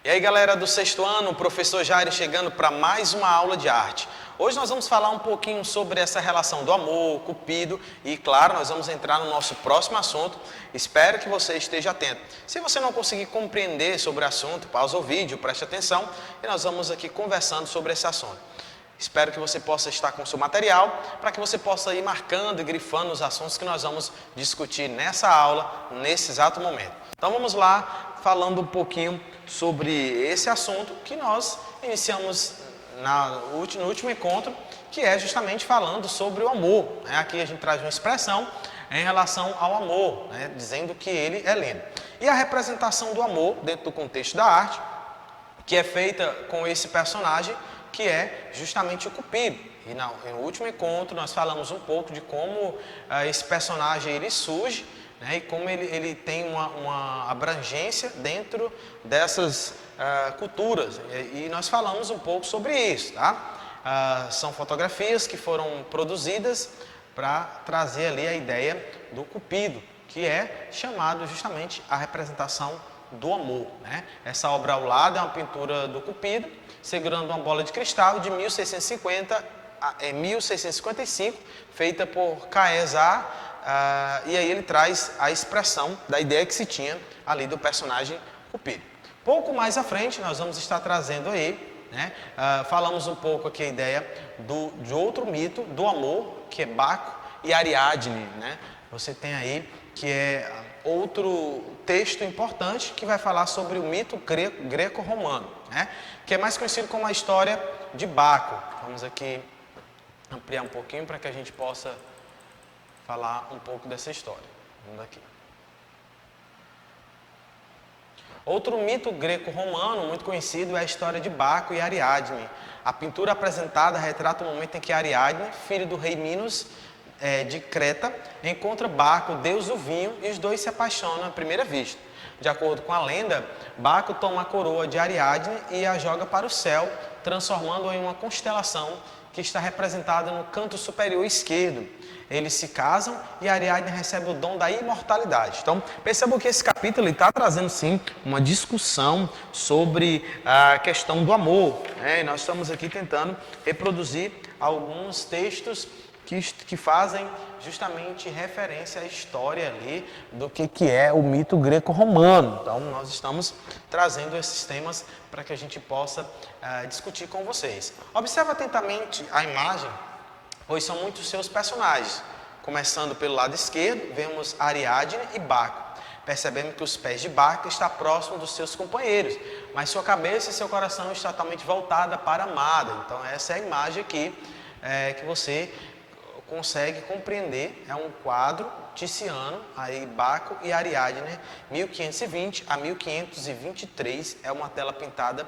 E aí galera do sexto ano, o professor Jairo chegando para mais uma aula de arte. Hoje nós vamos falar um pouquinho sobre essa relação do amor, Cupido e claro, nós vamos entrar no nosso próximo assunto. Espero que você esteja atento. Se você não conseguir compreender sobre o assunto, pausa o vídeo, preste atenção e nós vamos aqui conversando sobre esse assunto. Espero que você possa estar com o seu material para que você possa ir marcando e grifando os assuntos que nós vamos discutir nessa aula, nesse exato momento. Então vamos lá, falando um pouquinho sobre esse assunto que nós iniciamos no último encontro, que é justamente falando sobre o amor. Aqui a gente traz uma expressão em relação ao amor, dizendo que ele é lindo. E a representação do amor dentro do contexto da arte, que é feita com esse personagem, que é justamente o Cupido. E no último encontro nós falamos um pouco de como esse personagem ele surge, e como ele tem uma abrangência dentro dessas culturas. E nós falamos um pouco sobre isso, tá? São fotografias que foram produzidas para trazer ali a ideia do Cupido, que é chamado justamente a representação do amor, Essa obra ao lado é uma pintura do Cupido, segurando uma bola de cristal de 1655, feita por Caesar, e aí ele traz a expressão da ideia que se tinha ali do personagem Cupido. Pouco mais à frente nós vamos estar trazendo aí, falamos um pouco aqui a ideia de outro mito do amor, que é Baco e Ariadne, Você tem aí que é outro texto importante que vai falar sobre o mito greco-romano, que é mais conhecido como a história de Baco. Vamos aqui ampliar um pouquinho para que a gente possa falar um pouco dessa história. Vamos aqui. Outro mito greco-romano muito conhecido é a história de Baco e Ariadne. A pintura apresentada retrata o momento em que Ariadne, filho do rei Minos, de Creta, encontra Baco, deus do vinho, e os dois se apaixonam à primeira vista. De acordo com a lenda, Baco toma a coroa de Ariadne e a joga para o céu, transformando-a em uma constelação que está representada no canto superior esquerdo. Eles se casam e Ariadne recebe o dom da imortalidade. Então, percebam que esse capítulo está trazendo, sim, uma discussão sobre a questão do amor. E nós estamos aqui tentando reproduzir alguns textos que fazem justamente referência à história ali do que é o mito greco-romano. Então, nós estamos trazendo esses temas para que a gente possa discutir com vocês. Observe atentamente a imagem, pois são muitos seus personagens. Começando pelo lado esquerdo, vemos Ariadne e Baco. Percebemos que os pés de Baco estão próximos dos seus companheiros, mas sua cabeça e seu coração estão totalmente voltados para a amada. Então, essa é a imagem aqui que você consegue compreender. É um quadro Tiziano, aí Baco e Ariadne, 1520 a 1523, é uma tela pintada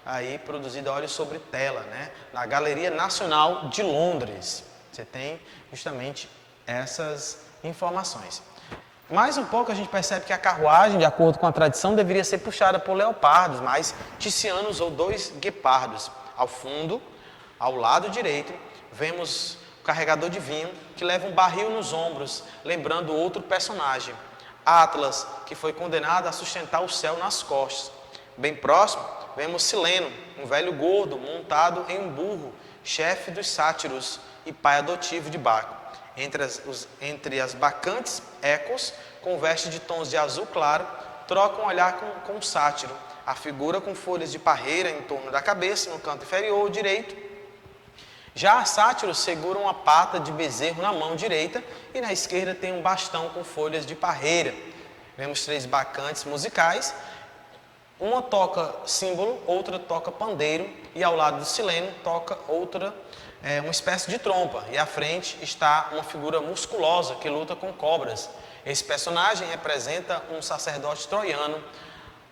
aí, produzida a óleo sobre tela, na Galeria Nacional de Londres. Você tem justamente essas informações. Mais um pouco a gente percebe que a carruagem, de acordo com a tradição, deveria ser puxada por leopardos, mas Tiziano usou 2 guepardos. Ao fundo, ao lado direito, vemos o carregador de vinho, que leva um barril nos ombros, lembrando outro personagem, Atlas, que foi condenado a sustentar o céu nas costas. Bem próximo, vemos Sileno, um velho gordo montado em um burro, chefe dos sátiros e pai adotivo de Baco. Entre as bacantes ecos, com veste de tons de azul claro, troca um olhar com o sátiro. A figura com folhas de parreira em torno da cabeça, no canto inferior direito. Já a sátiro segura uma pata de bezerro na mão direita e na esquerda tem um bastão com folhas de parreira. Vemos 3 bacantes musicais, uma toca símbolo, outra toca pandeiro e ao lado do Sileno toca outra, uma espécie de trompa. E à frente está uma figura musculosa que luta com cobras. Esse personagem representa um sacerdote troiano,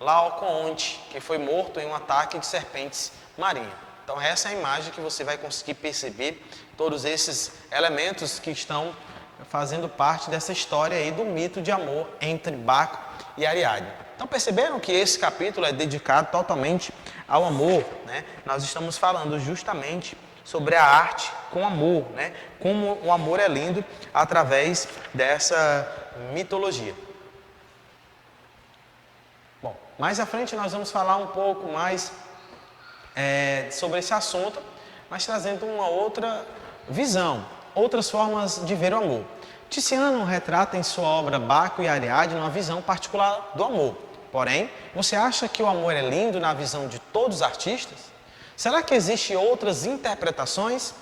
Laocoonte, que foi morto em um ataque de serpentes marinhas. Então essa é a imagem que você vai conseguir perceber todos esses elementos que estão fazendo parte dessa história aí do mito de amor entre Baco e Ariadne. Então perceberam que esse capítulo é dedicado totalmente ao amor, Nós estamos falando justamente sobre a arte com amor, Como o amor é lindo através dessa mitologia. Mais à frente nós vamos falar um pouco mais sobre esse assunto, mas trazendo uma outra visão, outras formas de ver o amor. Tiziano retrata em sua obra Baco e Ariadne uma visão particular do amor. Porém, você acha que o amor é lindo na visão de todos os artistas? Será que existem outras interpretações?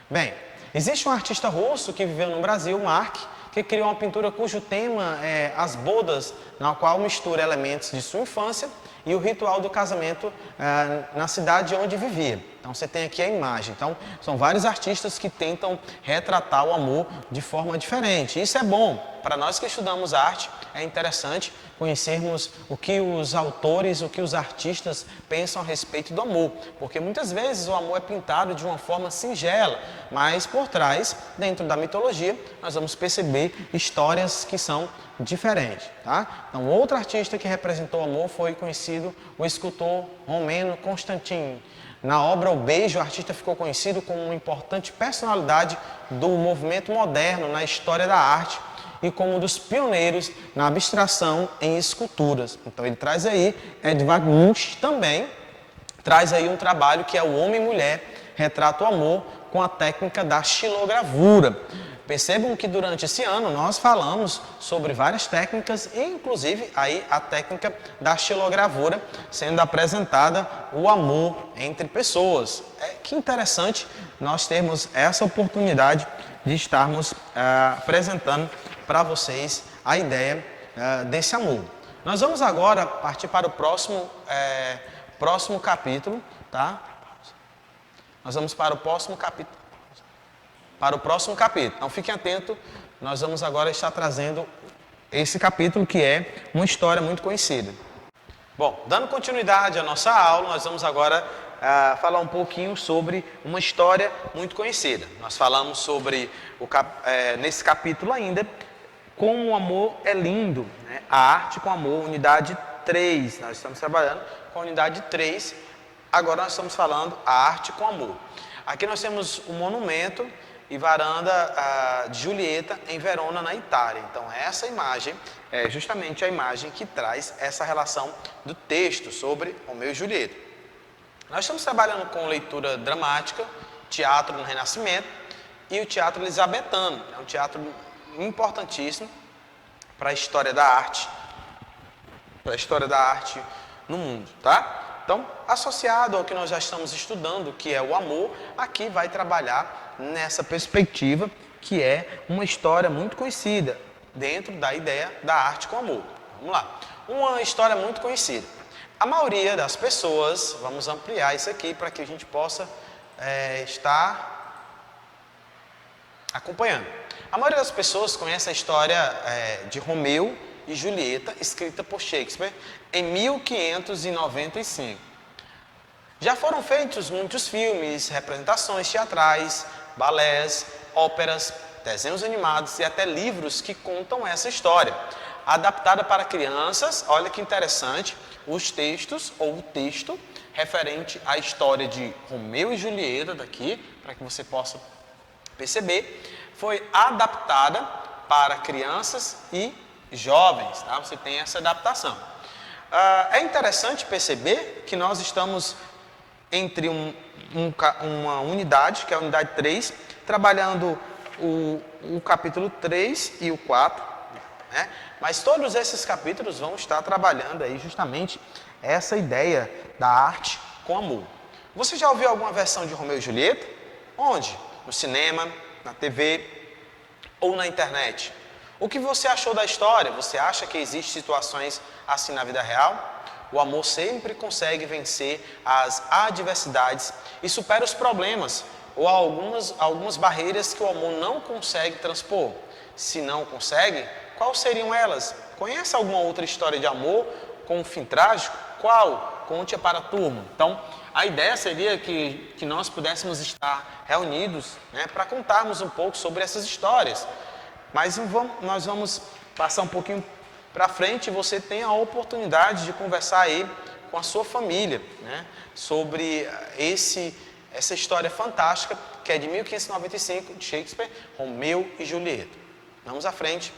Bem, existe um artista russo que viveu no Brasil, Mark, que criou uma pintura cujo tema é as bodas, na qual mistura elementos de sua infância e o ritual do casamento na cidade onde vivia. Então você tem aqui a imagem. Então são vários artistas que tentam retratar o amor de forma diferente. Isso é bom. Para nós que estudamos arte, é interessante conhecermos o que os autores, o que os artistas pensam a respeito do amor. Porque muitas vezes o amor é pintado de uma forma singela, mas por trás, dentro da mitologia, nós vamos perceber histórias que são diferentes. Tá? Então, outro artista que representou o amor foi conhecido o escultor romeno Constantine. Na obra O Beijo, o artista ficou conhecido como uma importante personalidade do movimento moderno na história da arte e como um dos pioneiros na abstração em esculturas. Então ele traz aí, Edvard Munch também traz aí um trabalho que é o Homem e Mulher, retrata o amor com a técnica da xilogravura. Percebam que durante esse ano nós falamos sobre várias técnicas, inclusive aí a técnica da xilogravura sendo apresentada, o amor entre pessoas. Que interessante nós termos essa oportunidade de estarmos apresentando para vocês a ideia desse amor. Nós vamos agora partir para o próximo capítulo, tá? Nós vamos para o próximo capítulo. Então fiquem atentos, nós vamos agora estar trazendo esse capítulo que é uma história muito conhecida. Bom, dando continuidade à nossa aula, nós vamos agora falar um pouquinho sobre uma história muito conhecida. Nós falamos sobre, nesse capítulo ainda, como o amor é lindo, né? A arte com amor, unidade 3. Nós estamos trabalhando com a unidade 3, agora nós estamos falando a arte com amor. Aqui nós temos um monumento e varanda de Julieta em Verona, na Itália. Então essa imagem é justamente a imagem que traz essa relação do texto sobre Romeu e Julieta. Nós estamos trabalhando com leitura dramática, teatro no Renascimento e o teatro elisabetano. É um teatro importantíssimo para a história da arte, no mundo, tá? Então, associado ao que nós já estamos estudando, que é o amor, aqui vai trabalhar nessa perspectiva, que é uma história muito conhecida, dentro da ideia da arte com amor. Vamos lá. Uma história muito conhecida. A maioria das pessoas, vamos ampliar isso aqui para que a gente possa estar acompanhando. A maioria das pessoas conhece a história de Romeu e Julieta, escrita por Shakespeare em 1595. Já foram feitos muitos filmes, representações teatrais, balés, óperas, desenhos animados e até livros que contam essa história. Adaptada para crianças, olha que interessante, os textos ou o texto referente à história de Romeu e Julieta, daqui, para que você possa perceber, foi adaptada para crianças e jovens, tá? Você tem essa adaptação. É interessante perceber que nós estamos entre uma unidade, que é a unidade 3, trabalhando o capítulo 3 e o 4, né? Mas todos esses capítulos vão estar trabalhando aí justamente essa ideia da arte com amor. Você já ouviu alguma versão de Romeu e Julieta? Onde? No cinema, na TV ou na internet? O que você achou da história? Você acha que existem situações assim na vida real? O amor sempre consegue vencer as adversidades e supera os problemas ou algumas barreiras que o amor não consegue transpor. Se não consegue, quais seriam elas? Conhece alguma outra história de amor com um fim trágico? Qual? Conte para a turma. Então, a ideia seria que nós pudéssemos estar reunidos, né, para contarmos um pouco sobre essas histórias. Mas nós vamos passar um pouquinho para frente e você tem a oportunidade de conversar aí com a sua família, né, sobre essa história fantástica que é de 1595, de Shakespeare, Romeu e Julieta. Vamos à frente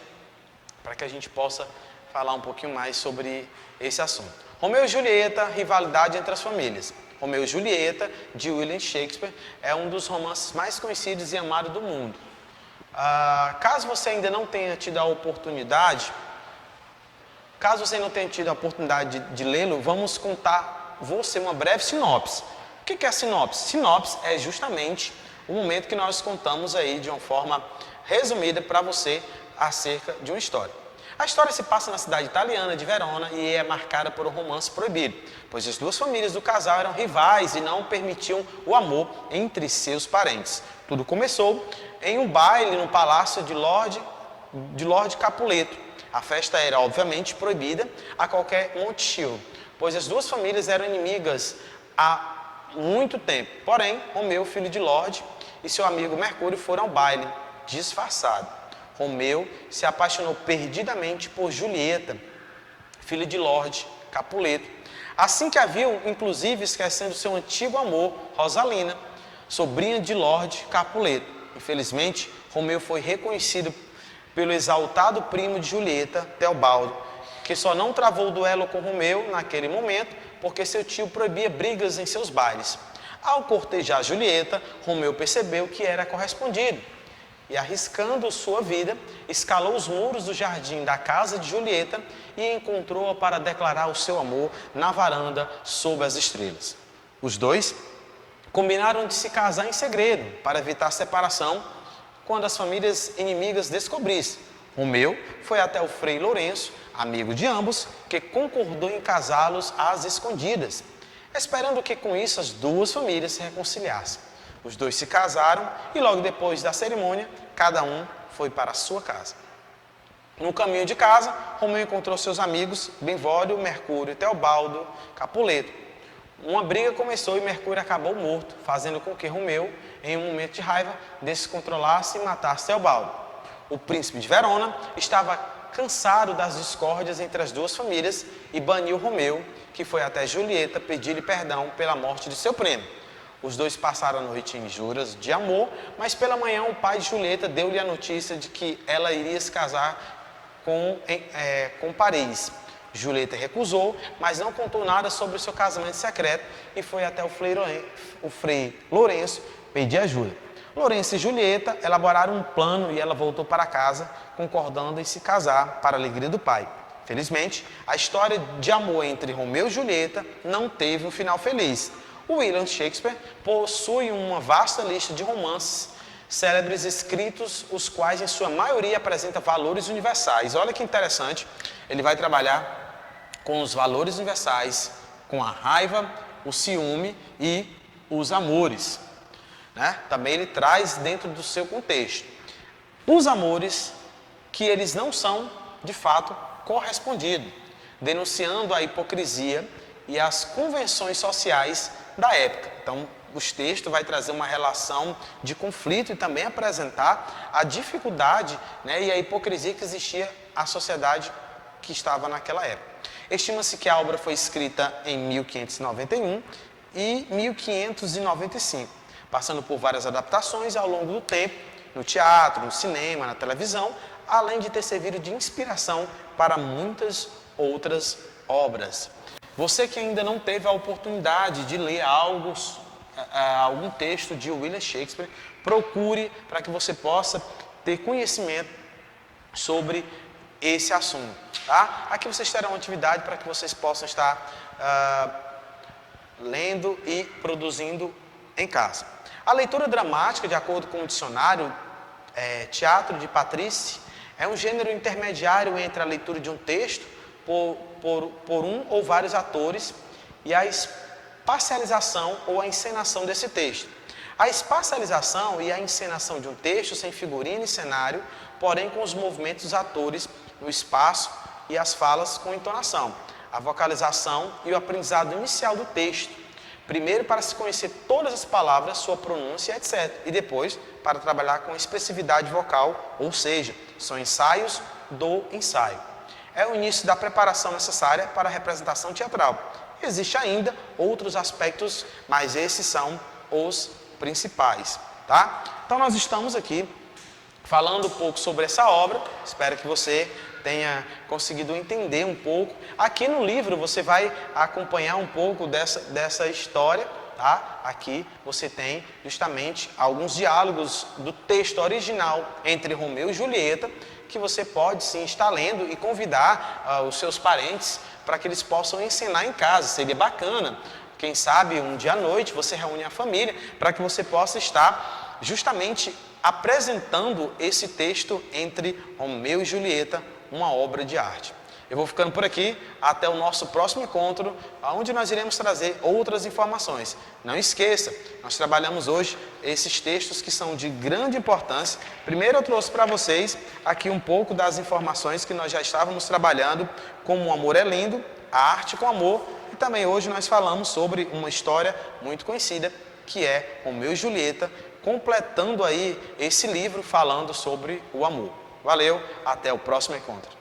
para que a gente possa falar um pouquinho mais sobre esse assunto. Romeu e Julieta, rivalidade entre as famílias. Romeu e Julieta, de William Shakespeare, é um dos romances mais conhecidos e amados do mundo. Caso você ainda não tenha tido a oportunidade, de lê-lo, vamos contar você uma breve sinopse. O que é a sinopse? Sinopse é justamente o momento que nós contamos aí de uma forma resumida para você acerca de uma história. A história se passa na cidade italiana de Verona e é marcada por um romance proibido, pois as duas famílias do casal eram rivais e não permitiam o amor entre seus parentes. Tudo começou em um baile no palácio de Lord Capuleto. A festa era, obviamente, proibida a qualquer motivo, pois as duas famílias eram inimigas há muito tempo. Porém, Romeu, filho de Lorde, e seu amigo Mercúrio foram ao baile, disfarçado. Romeu se apaixonou perdidamente por Julieta, filha de Lorde Capuleto. Assim que a viu, inclusive esquecendo seu antigo amor, Rosalina, sobrinha de Lorde Capuleto. Infelizmente, Romeu foi reconhecido pelo exaltado primo de Julieta, Teobaldo, que só não travou o duelo com Romeu naquele momento, porque seu tio proibia brigas em seus bailes. Ao cortejar Julieta, Romeu percebeu que era correspondido e, arriscando sua vida, escalou os muros do jardim da casa de Julieta e encontrou-a para declarar o seu amor na varanda sob as estrelas. Os dois combinaram de se casar em segredo para evitar separação quando as famílias inimigas descobrissem. Romeu foi até o Frei Lourenço, amigo de ambos, que concordou em casá-los às escondidas, esperando que com isso as duas famílias se reconciliassem. Os dois se casaram e logo depois da cerimônia, cada um foi para a sua casa. No caminho de casa, Romeu encontrou seus amigos Benvolio, Mercúrio e Teobaldo Capuleto. Uma briga começou e Mercúrio acabou morto, fazendo com que Romeu, em um momento de raiva, descontrolasse e matasse Teobaldo. O príncipe de Verona estava cansado das discórdias entre as duas famílias e baniu Romeu, que foi até Julieta pedir-lhe perdão pela morte de seu primo. Os dois passaram a noite em juras de amor, mas pela manhã o pai de Julieta deu-lhe a notícia de que ela iria se casar com Paris. Julieta recusou, mas não contou nada sobre o seu casamento secreto e foi até o Frei Lourenço pedir ajuda. Lourenço e Julieta elaboraram um plano e ela voltou para casa, concordando em se casar para a alegria do pai. Felizmente, a história de amor entre Romeu e Julieta não teve um final feliz. William Shakespeare possui uma vasta lista de romances célebres escritos, os quais em sua maioria apresentam valores universais. Olha que interessante, ele vai trabalhar com os valores universais, com a raiva, o ciúme e os amores. Também ele traz dentro do seu contexto os amores que eles não são de fato correspondidos, denunciando a hipocrisia e as convenções sociais da época. Então, os textos vai trazer uma relação de conflito e também apresentar a dificuldade, e a hipocrisia que existia na sociedade que estava naquela época. Estima-se que a obra foi escrita em 1591 e 1595, passando por várias adaptações ao longo do tempo, no teatro, no cinema, na televisão, além de ter servido de inspiração para muitas outras obras. Você que ainda não teve a oportunidade de ler algum texto de William Shakespeare, procure para que você possa ter conhecimento sobre esse assunto. Tá? Aqui vocês terão uma atividade para que vocês possam estar lendo e produzindo em casa. A leitura dramática, de acordo com o dicionário Teatro de Patrícia, é um gênero intermediário entre a leitura de um texto por um ou vários atores e a espacialização ou a encenação desse texto. A espacialização e a encenação de um texto sem figurino e cenário, porém com os movimentos dos atores no espaço e as falas com entonação, a vocalização e o aprendizado inicial do texto. Primeiro para se conhecer todas as palavras, sua pronúncia, etc. E depois para trabalhar com expressividade vocal, ou seja, são ensaios do ensaio. É o início da preparação necessária para a representação teatral. Existem ainda outros aspectos, mas esses são os principais. Tá? Então nós estamos aqui falando um pouco sobre essa obra. Espero que você tenha conseguido entender um pouco. Aqui no livro você vai acompanhar um pouco dessa história, tá? Aqui você tem justamente alguns diálogos do texto original entre Romeu e Julieta, que você pode sim estar lendo e convidar os seus parentes para que eles possam ensinar em casa. Seria bacana, quem sabe um dia à noite você reúne a família para que você possa estar justamente apresentando esse texto entre Romeu e Julieta, uma obra de arte. Eu vou ficando por aqui, até o nosso próximo encontro, onde nós iremos trazer outras informações. Não esqueça, nós trabalhamos hoje esses textos que são de grande importância. Primeiro eu trouxe para vocês aqui um pouco das informações que nós já estávamos trabalhando, como O Amor é Lindo, A Arte com Amor, e também hoje nós falamos sobre uma história muito conhecida, que é Romeu e Julieta, completando aí esse livro falando sobre o amor. Valeu, até o próximo encontro.